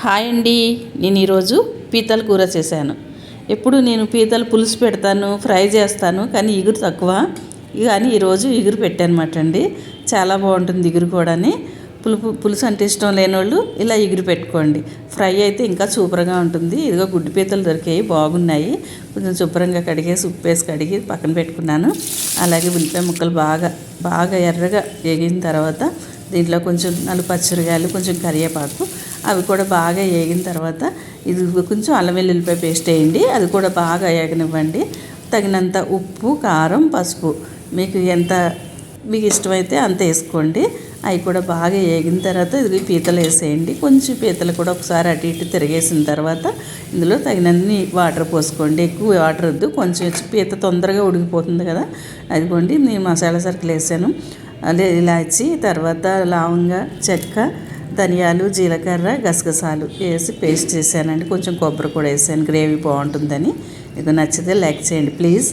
Hi అండి. నేను ఈరోజు పీతల కూర చేశాను. ఎప్పుడు నేను పీతల పులుసు పెడతాను, ఫ్రై చేస్తాను, కానీ ఇగురు తక్కువ. కానీ ఈరోజు ఇగురు పెట్టానమాట అండి. చాలా బాగుంటుంది ఇగురు కూడాని. పులుసు అంటే ఇష్టం లేని వాళ్ళు ఇలా ఇగురు పెట్టుకోండి. ఫ్రై అయితే ఇంకా సూపర్గా ఉంటుంది. ఇదిగో గుడ్డు పీతలు దొరికాయి, బాగున్నాయి. కొంచెం శుభ్రంగా కడిగేసి ఉప్పు వేసి కడిగి పక్కన పెట్టుకున్నాను. అలాగే ఉల్లిపాయ ముక్కలు బాగా ఎర్రగా వేగిన తర్వాత దీంట్లో కొంచెం నలుపు పచ్చిమిరపకాయలు, కొంచెం కరివేపాకు, అవి కూడా బాగా వేగిన తర్వాత ఇది కొంచెం అల్లం వెల్లుల్లిపాయ పేస్ట్ వేయండి. అది కూడా బాగా వేగనివ్వండి. తగినంత ఉప్పు, కారం, పసుపు మీకు ఇష్టమైతే అంత వేసుకోండి. అవి కూడా బాగా వేగిన తర్వాత ఇది పీతలు వేసేయండి. కొంచెం పీతలు కూడా ఒకసారి అటు ఇటు తిరిగేసిన తర్వాత ఇందులో తగినన్ని వాటర్ పోసుకోండి. ఎక్కువ వాటర్ వద్దు, కొంచెం పీత తొందరగా ఉడికిపోతుంది కదా. అదిగోండి నేను మసాలా సరుకులు వేసాను. అదే ఇలాచి, తర్వాత లవంగ, చెక్క, ధనియాలు, జీలకర్ర, గసగసాలు వేసి పేస్ట్ చేశానండి. కొంచెం కొబ్బరి కూడా వేసాను, గ్రేవీ బాగుంటుందని. ఇది నచ్చితే లైక్ చేయండి ప్లీజ్.